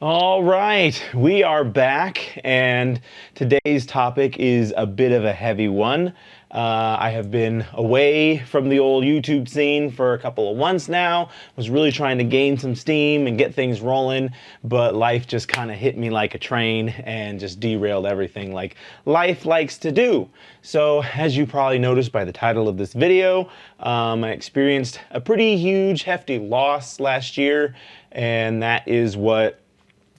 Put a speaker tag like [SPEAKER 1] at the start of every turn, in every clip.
[SPEAKER 1] All right, we are back, and today's topic is a bit of a heavy one. I have been away from the old YouTube scene for a couple of months now. Was really trying to gain some steam and get things rolling, but life just kind of hit me like a train and just derailed everything like life likes to do. So, as you probably noticed by the title of this video, I experienced a pretty huge, hefty loss last year, and that is what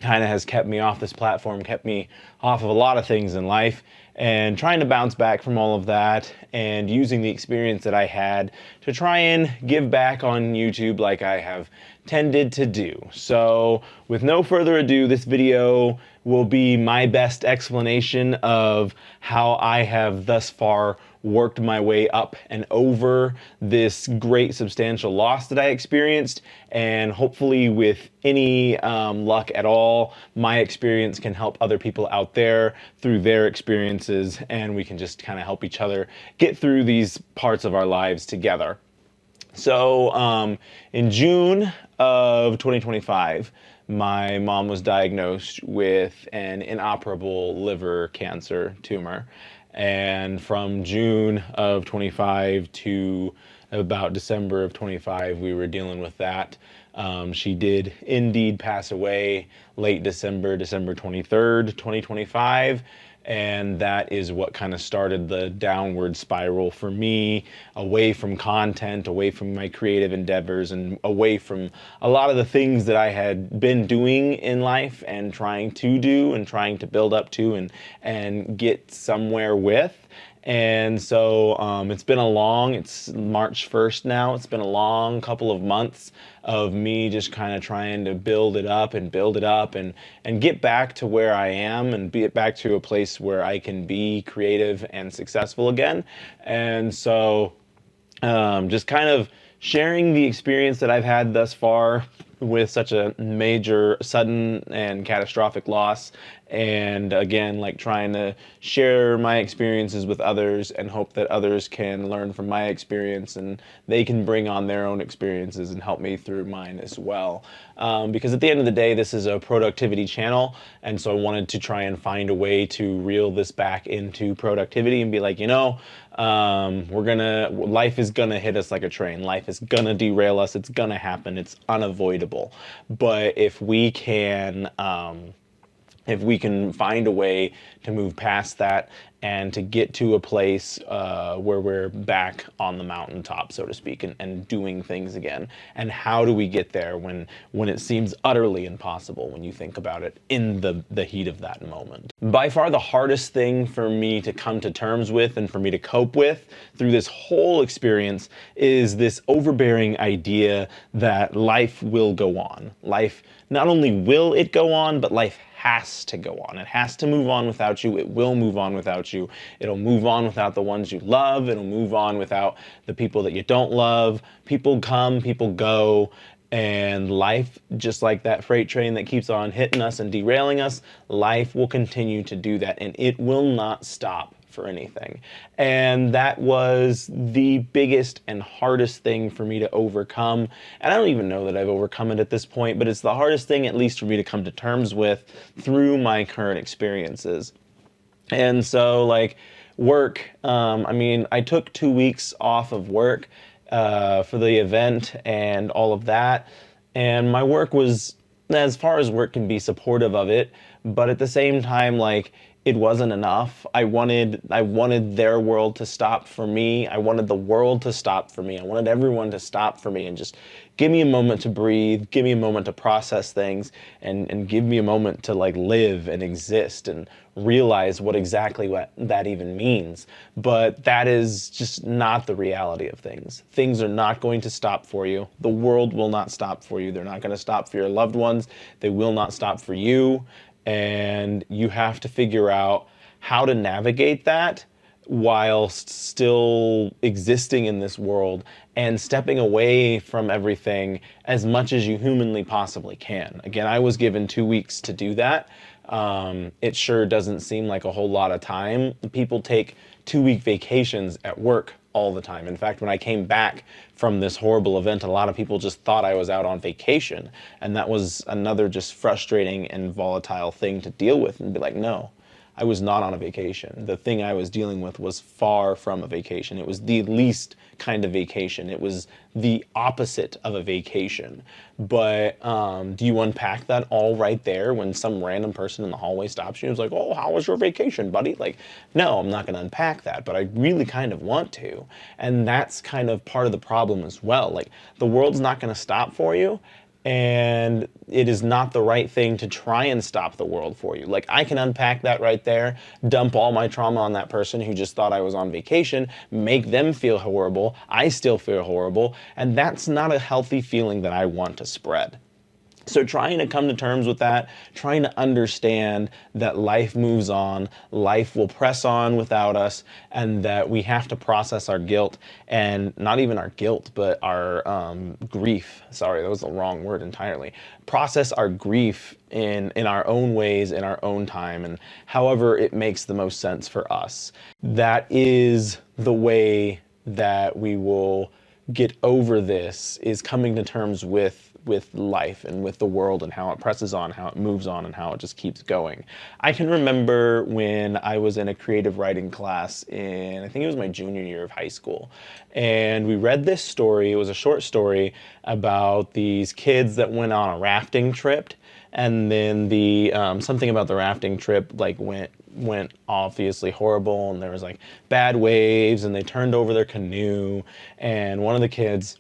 [SPEAKER 1] kind of has kept me off this platform, kept me off of a lot of things in life, and trying to bounce back from all of that and using the experience that I had to try and give back on YouTube like I have tended to do. So with no further ado, this video will be my best explanation of how I have thus far worked my way up and over this great substantial loss that I experienced, and hopefully with any luck at all, my experience can help other people out there through their experiences, and we can just kind of help each other get through these parts of our lives together. So in June of 2025, my mom was diagnosed with an inoperable liver cancer tumor. And from June of 25 to about December of 25, we were dealing with that. She did indeed pass away late December, December 23rd, 2025. And that is what kind of started the downward spiral for me, away from content, away from my creative endeavors, and away from a lot of the things that I had been doing in life and trying to do and trying to build up to and get somewhere with. And so it's March 1st now. It's been a long couple of months of me just kind of trying to build it up and get back to where I am and get back to a place where I can be creative and successful again. And so just kind of sharing the experience that I've had thus far with such a major, sudden, and catastrophic loss. And again, like trying to share my experiences with others and hope that others can learn from my experience and they can bring on their own experiences and help me through mine as well. Because at the end of the day, this is a productivity channel. And so I wanted to try and find a way to reel this back into productivity and be like, life is gonna hit us like a train. Life is gonna derail us. It's gonna happen. It's unavoidable. But if we can find a way to move past that and to get to a place where we're back on the mountaintop, so to speak, and doing things again. And how do we get there when it seems utterly impossible when you think about it in the heat of that moment? By far the hardest thing for me to come to terms with and for me to cope with through this whole experience is this overbearing idea that life will go on. Life, not only will it go on, but life has to go on. It has to move on without you. It will move on without you. It'll move on without the ones you love. It'll move on without the people that you don't love. People come, people go, and life, just like that freight train that keeps on hitting us and derailing us, life will continue to do that, and it will not stop for anything. And that was the biggest and hardest thing for me to overcome. And I don't even know that I've overcome it at this point, but it's the hardest thing, at least for me, to come to terms with through my current experiences. And so like work, I took 2 weeks off of work for the event and all of that. And my work was, as far as work can be, supportive of it. But at the same time, like, it wasn't enough. I wanted their world to stop for me. I wanted the world to stop for me. I wanted everyone to stop for me and just give me a moment to breathe, give me a moment to process things, and give me a moment to like live and exist and realize what that even means. But that is just not the reality of things. Things are not going to stop for you. The world will not stop for you. They're not going to stop for your loved ones. They will not stop for you. And you have to figure out how to navigate that whilst still existing in this world and stepping away from everything as much as you humanly possibly can. Again, I was given 2 weeks to do that. It sure doesn't seem like a whole lot of time. People take 2-week vacations at work all the time. In fact, when I came back from this horrible event, a lot of people just thought I was out on vacation. And that was another just frustrating and volatile thing to deal with, and be like, no, I was not on a vacation. The thing I was dealing with was far from a vacation. It was the least kind of vacation. It was the opposite of a vacation. But do you unpack that all right there when some random person in the hallway stops you and is like, oh, how was your vacation, buddy? Like, no, I'm not going to unpack that, but I really kind of want to. And that's kind of part of the problem as well. Like, the world's not going to stop for you. And it is not the right thing to try and stop the world for you. Like, I can unpack that right there, dump all my trauma on that person who just thought I was on vacation, make them feel horrible. I still feel horrible. And that's not a healthy feeling that I want to spread. So trying to come to terms with that, trying to understand that life moves on, life will press on without us, and that we have to process our guilt, and not even our guilt, but our grief. Sorry, that was the wrong word entirely. Process our grief in our own ways, in our own time, and however it makes the most sense for us. That is the way that we will get over this, is coming to terms with life and with the world and how it presses on, how it moves on, and how it just keeps going. I can remember when I was in a creative writing class in, I think it was my junior year of high school, and we read this story. It was a short story about these kids that went on a rafting trip, and then the something about the rafting trip like went obviously horrible, and there was like bad waves, and they turned over their canoe, and one of the kids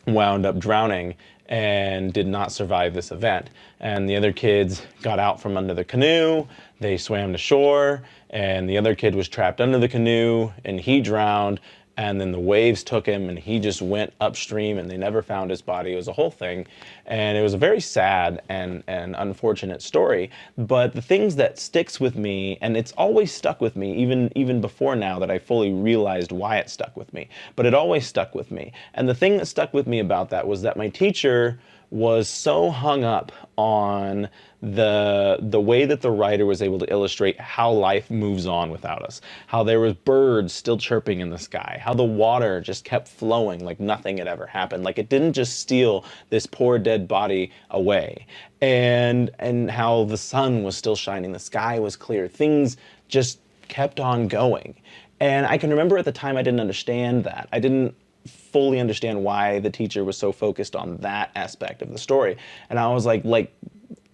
[SPEAKER 1] wound up drowning and did not survive this event. And the other kids got out from under the canoe, they swam to shore, and the other kid was trapped under the canoe, and he drowned, and then the waves took him, and he just went upstream, and they never found his body. It was a whole thing, and it was a very sad and unfortunate story. But the things that sticks with me, and it's always stuck with me, even before now that I fully realized why it stuck with me, but it always stuck with me. And the thing that stuck with me about that was that my teacher was so hung up on the way that the writer was able to illustrate how life moves on without us, how there was birds still chirping in the sky, how the water just kept flowing like nothing had ever happened, like it didn't just steal this poor dead body away, and how the sun was still shining, the sky was clear, things just kept on going. And I can remember at the time I didn't understand that. I didn't fully understand why the teacher was so focused on that aspect of the story. And I was like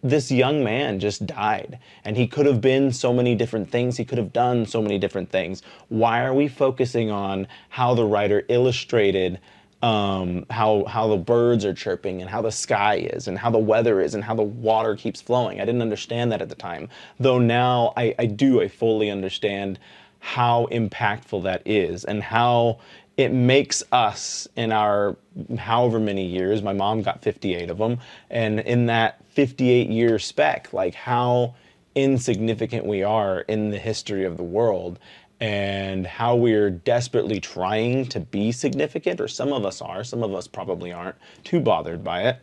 [SPEAKER 1] this young man just died, and he could have been so many different things. He could have done so many different things. Why are we focusing on how the writer illustrated how the birds are chirping, and how the sky is, and how the weather is, and how the water keeps flowing? I didn't understand that at the time, though now I fully understand how impactful that is, and how it makes us in our however many years. My mom got 58 of them, and in that 58-year spec, like how insignificant we are in the history of the world, and how we're desperately trying to be significant, or some of us are, some of us probably aren't too bothered by it.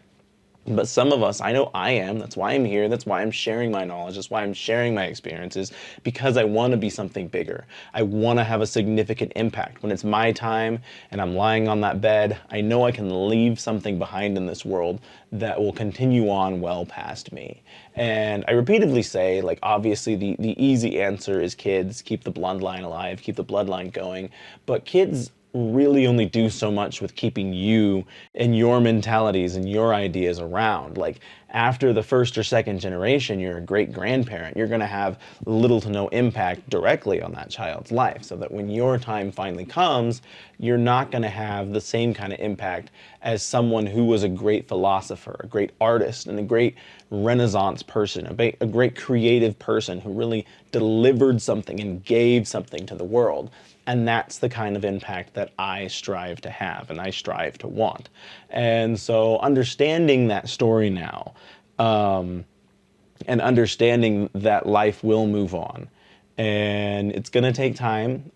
[SPEAKER 1] But some of us, I know I am, that's why I'm here, that's why I'm sharing my knowledge, that's why I'm sharing my experiences, because I want to be something bigger. I want to have a significant impact. When it's my time and I'm lying on that bed, I know I can leave something behind in this world that will continue on well past me. And I repeatedly say, like, obviously the easy answer is kids, keep the bloodline alive, keep the bloodline going, but kids really only do so much with keeping you and your mentalities and your ideas around. Like, after the first or second generation, you're a great grandparent, you're going to have little to no impact directly on that child's life, so that when your time finally comes, you're not going to have the same kind of impact as someone who was a great philosopher, a great artist, and a great Renaissance person, a great creative person who really delivered something and gave something to the world. And that's the kind of impact that I strive to have, and I strive to want. And so understanding that story now, and understanding that life will move on, and it's going to take time.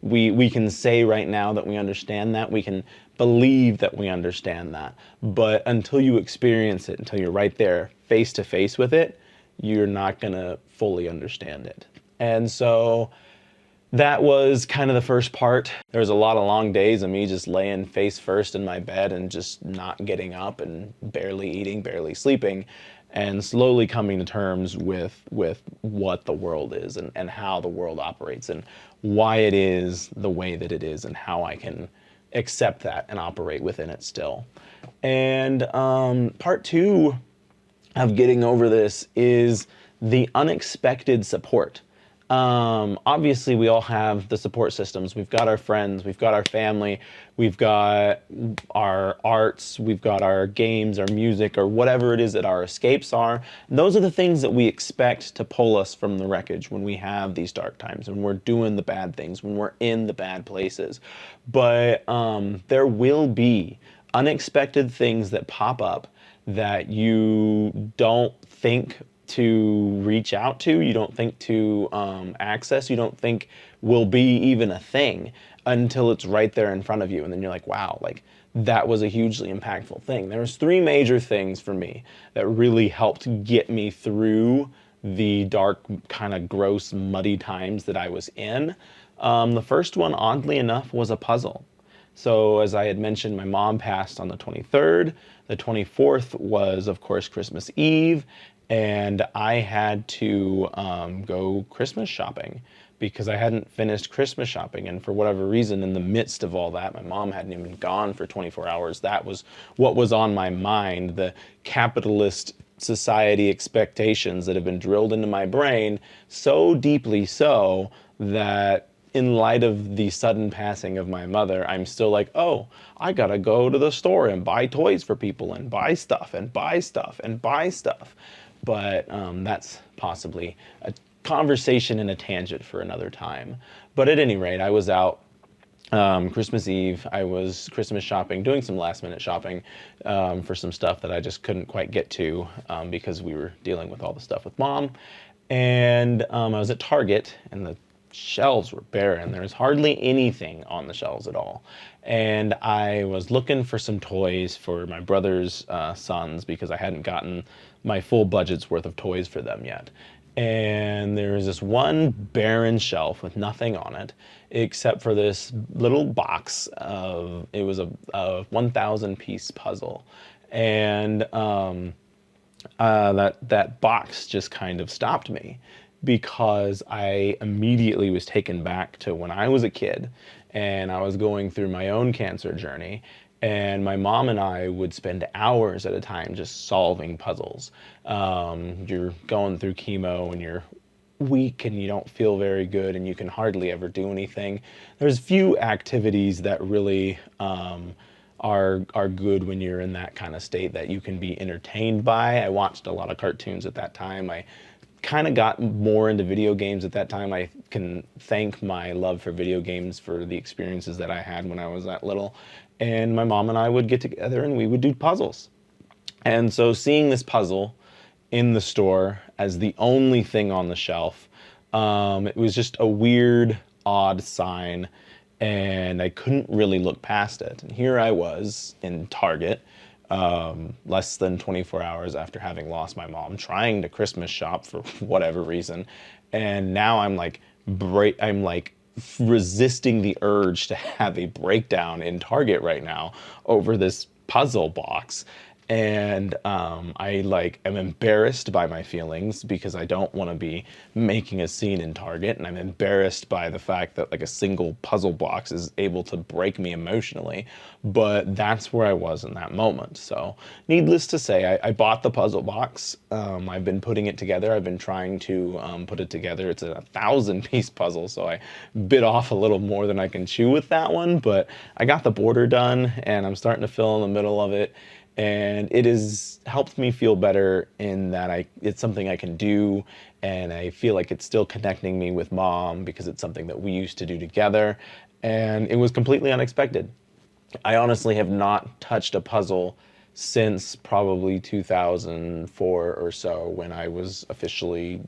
[SPEAKER 1] We can say right now that we understand that. We can believe that we understand that. But until you experience it, until you're right there face to face with it, you're not going to fully understand it. And so that was kind of the first part. There was a lot of long days of me just laying face first in my bed and just not getting up and barely eating, barely sleeping, and slowly coming to terms with what the world is and how the world operates and why it is the way that it is and how I can accept that and operate within it still. And part two of getting over this is the unexpected support. Obviously, we all have the support systems. We've got our friends, we've got our family, we've got our arts, we've got our games, our music, or whatever it is that our escapes are. And those are the things that we expect to pull us from the wreckage when we have these dark times, when we're doing the bad things, when we're in the bad places. But there will be unexpected things that pop up that you don't think to reach out to, you don't think to access, you don't think will be even a thing until it's right there in front of you. And then you're like, wow, like that was a hugely impactful thing. There was three major things for me that really helped get me through the dark, kind of gross, muddy times that I was in. The first one, oddly enough, was a puzzle. So as I had mentioned, my mom passed on the 23rd. The 24th was, of course, Christmas Eve. And I had to go Christmas shopping because I hadn't finished Christmas shopping. And for whatever reason, in the midst of all that, my mom hadn't even gone for 24 hours. That was what was on my mind, the capitalist society expectations that have been drilled into my brain so deeply so that in light of the sudden passing of my mother, I'm still like, oh, I gotta go to the store and buy toys for people and buy stuff and buy stuff and buy stuff. But that's possibly a conversation and a tangent for another time. But at any rate, I was out Christmas Eve. I was Christmas shopping, doing some last minute shopping for some stuff that I just couldn't quite get to because we were dealing with all the stuff with mom. And I was at Target, and the shelves were barren. There was hardly anything on the shelves at all. And I was looking for some toys for my brother's sons because I hadn't gotten my full budget's worth of toys for them yet. And there was this one barren shelf with nothing on it except for this little box of, it was a 1,000 piece puzzle. And that box just kind of stopped me because I immediately was taken back to when I was a kid and I was going through my own cancer journey, and my mom and I would spend hours at a time just solving puzzles. You're going through chemo and you're weak and you don't feel very good and you can hardly ever do anything. There's few activities that really are good when you're in that kind of state that you can be entertained by. I watched a lot of cartoons at that time. I kind of got more into video games at that time. I can thank my love for video games for the experiences that I had when I was that little. And my mom and I would get together and we would do puzzles. And so seeing this puzzle in the store as the only thing on the shelf, it was just a weird, odd sign, and I couldn't really look past it. And here I was in Target, less than 24 hours after having lost my mom, trying to Christmas shop for whatever reason. And now I'm like resisting the urge to have a breakdown in Target right now over this puzzle box. And I am embarrassed by my feelings because I don't want to be making a scene in Target, and I'm embarrassed by the fact that like a single puzzle box is able to break me emotionally. But that's where I was in that moment. So needless to say, I bought the puzzle box. I've been putting it together. I've been trying to put it together. It's a 1,000-piece puzzle, so I bit off a little more than I can chew with that one. But I got the border done, and I'm starting to fill in the middle of it. And it has helped me feel better in that it's something I can do, and I feel like it's still connecting me with mom because it's something that we used to do together, and it was completely unexpected. I honestly have not touched a puzzle since probably 2004 or so, when I was officially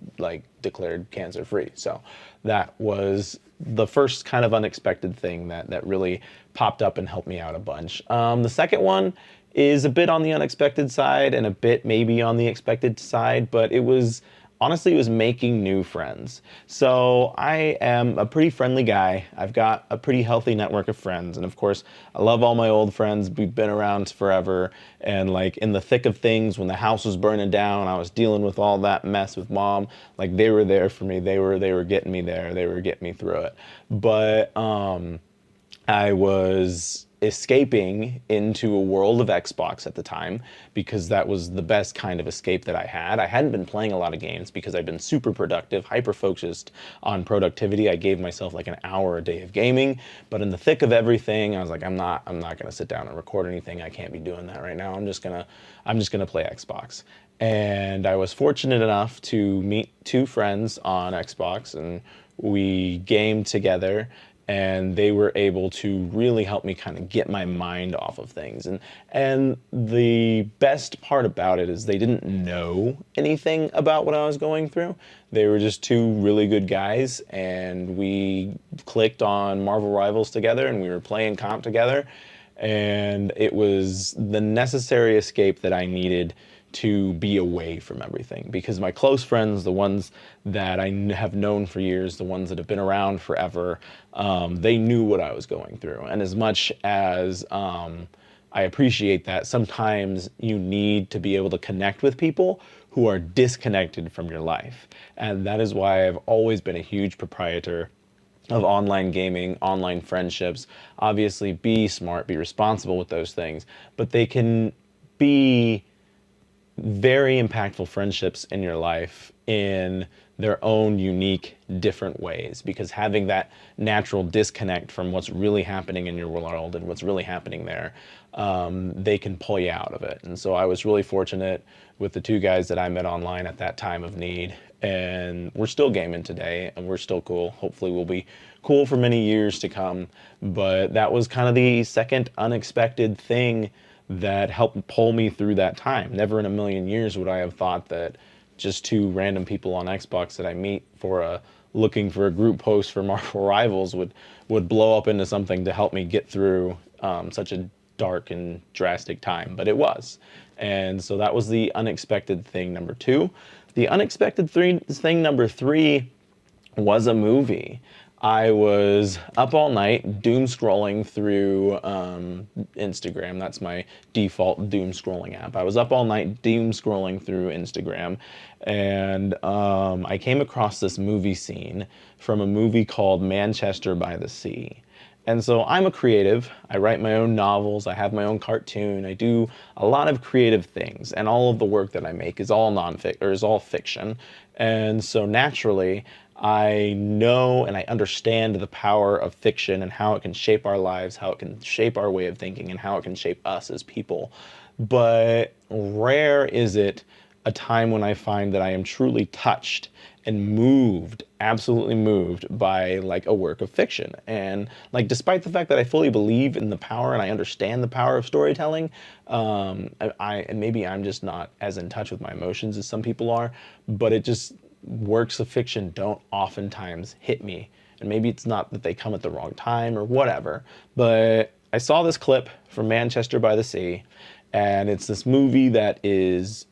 [SPEAKER 1] declared cancer free. So that was the first kind of unexpected thing that really popped up and helped me out a bunch. The second one is a bit on the unexpected side and a bit maybe on the expected side, but it was honestly, it was making new friends. So I am a pretty friendly guy. I've got a pretty healthy network of friends. And of course, I love all my old friends. We've been around forever. And like in the thick of things, when the house was burning down, I was dealing with all that mess with mom. Like they were there for me. They were getting me there. They were getting me through it. But I was escaping into a world of Xbox at the time because that was the best kind of escape that I had. I hadn't been playing a lot of games because I've been super productive, hyper focused on productivity. I gave myself like an hour a day of gaming, but in the thick of everything, I was like, I'm not going to sit down and record anything. I can't be doing that right now. I'm just going to play Xbox. And I was fortunate enough to meet two friends on Xbox, and we gamed together, and they were able to really help me kind of get my mind off of things. And the best part about it is they didn't know anything about what I was going through. They were just two really good guys, and we clicked on Marvel Rivals together, and we were playing comp together, and it was the necessary escape that I needed to be away from everything, because my close friends, the ones that I have known for years, the ones that have been around forever, they knew what I was going through. And as much as I appreciate that, sometimes you need to be able to connect with people who are disconnected from your life. And that is why I've always been a huge proprietor of online gaming, online friendships. Obviously, be smart, be responsible with those things, but they can be very impactful friendships in your life in their own unique, different ways, because having that natural disconnect from what's really happening in your world and what's really happening there, they can pull you out of it. And so I was really fortunate with the two guys that I met online at that time of need, and we're still gaming today, and we're still cool. Hopefully we'll be cool for many years to come. But that was kind of the second unexpected thing that helped pull me through that time. Never in a million years would I have thought that just two random people on Xbox that I meet for looking for a group post for Marvel Rivals would blow up into something to help me get through such a dark and drastic time. But it was. And so that was the unexpected thing number two. The unexpected thing number three was a movie. I was up all night doom scrolling through Instagram. That's my default doom scrolling app. I was up all night doom scrolling through Instagram, and I came across this movie scene from a movie called Manchester by the Sea. And so I'm a creative. I write my own novels. I have my own cartoon. I do a lot of creative things, and all of the work that I make is all is all fiction. And so naturally, I know and I understand the power of fiction and how it can shape our lives, how it can shape our way of thinking, and how it can shape us as people. But rare is it a time when I find that I am truly touched and moved, absolutely moved by like a work of fiction. And like, despite the fact that I fully believe in the power and I understand the power of storytelling, and maybe I'm just not as in touch with my emotions as some people are, but it just, works of fiction don't oftentimes hit me. And maybe it's not that they come at the wrong time or whatever, but I saw this clip from Manchester by the Sea, and it's this movie that is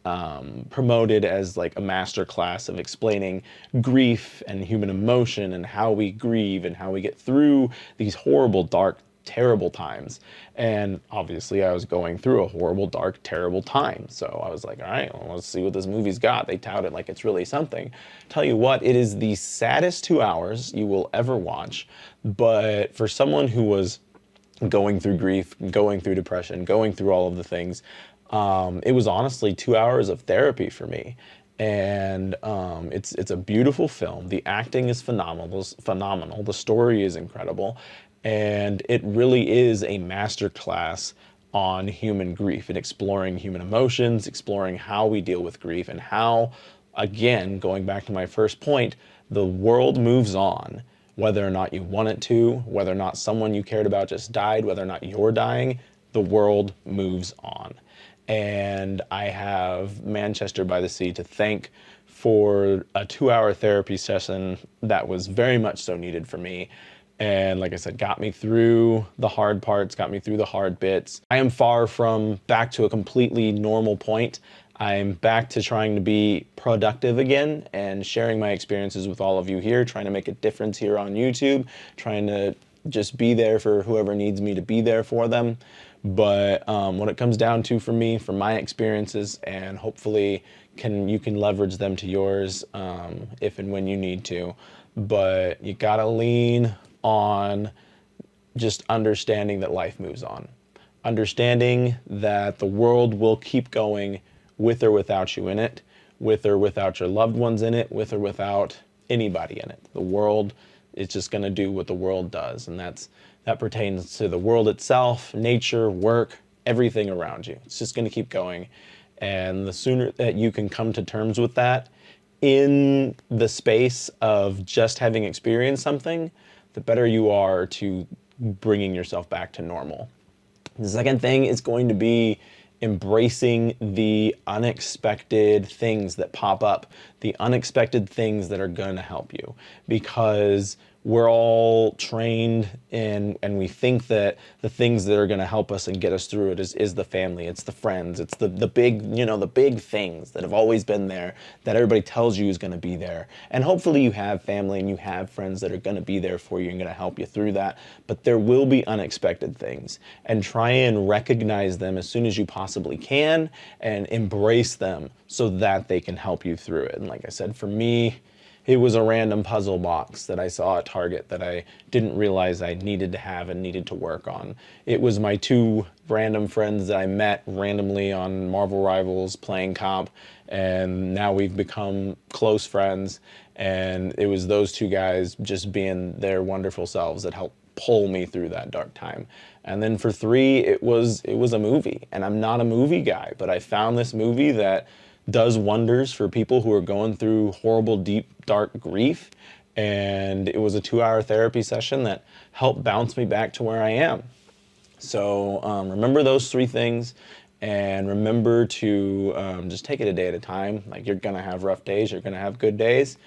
[SPEAKER 1] promoted as like a master class of explaining grief and human emotion and how we grieve and how we get through these horrible, dark, terrible times. And obviously I was going through a horrible, dark, terrible time. So I was like, all right, well, let's see what this movie's got. They tout it like it's really something. Tell you what, it is the saddest 2 hours you will ever watch. But for someone who was going through grief, going through depression, going through all of the things, it was honestly 2 hours of therapy for me. And it's a beautiful film. The acting is phenomenal. The story is incredible, and it really is a master class on human grief and exploring human emotions, exploring how we deal with grief, and how, again, going back to my first point, the world moves on, whether or not you want it to, whether or not someone you cared about just died, whether or not you're dying, the world moves on. And I have Manchester by the Sea to thank for a 2 hour therapy session that was very much so needed for me. And like I said, got me through the hard parts, got me through the hard bits. I am far from back to a completely normal point. I'm back to trying to be productive again and sharing my experiences with all of you here, trying to make a difference here on YouTube, trying to just be there for whoever needs me to be there for them. But what it comes down to for me, from my experiences, and hopefully you can leverage them to yours if and when you need to. But you gotta lean on just understanding that life moves on, understanding that the world will keep going with or without you in it, with or without your loved ones in it, with or without anybody in it. The world is just going to do what the world does, and that pertains to the world itself, nature, work, everything around you. It's just going to keep going, and the sooner that you can come to terms with that in the space of just having experienced something, the better you are to bringing yourself back to normal. The second thing is going to be embracing the unexpected things that pop up, the unexpected things that are going to help you, because we're all trained and we think that the things that are going to help us and get us through it is the family, it's the friends, it's the big, the big things that have always been there, that everybody tells you is going to be there. And hopefully you have family and you have friends that are going to be there for you and going to help you through that. But there will be unexpected things, and try and recognize them as soon as you possibly can and embrace them so that they can help you through it. And like I said, for me, it was a random puzzle box that I saw at Target that I didn't realize I needed to have and needed to work on. It was my two random friends that I met randomly on Marvel Rivals playing comp, and now we've become close friends. And it was those two guys just being their wonderful selves that helped pull me through that dark time. And then for 3, it was a movie, and I'm not a movie guy, but I found this movie that does wonders for people who are going through horrible, deep, dark grief. And it was a 2-hour therapy session that helped bounce me back to where I am. So remember those 3 things, and remember to just take it a day at a time. Like, you're gonna have rough days, you're gonna have good days,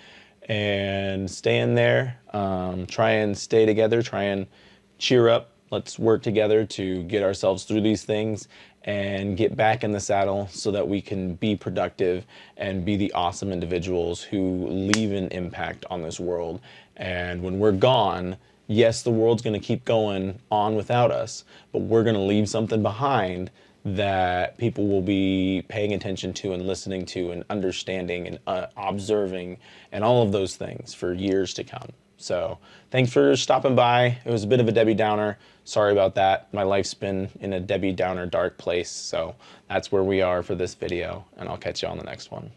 [SPEAKER 1] and stay in there. Try and stay together, try and cheer up. Let's work together to get ourselves through these things and get back in the saddle so that we can be productive and be the awesome individuals who leave an impact on this world. And when we're gone, yes, the world's going to keep going on without us, but we're going to leave something behind that people will be paying attention to and listening to and understanding and observing and all of those things for years to come. So thanks for stopping by. It was a bit of a Debbie Downer. Sorry about that. My life's been in a Debbie Downer dark place. So that's where we are for this video, and I'll catch you on the next one.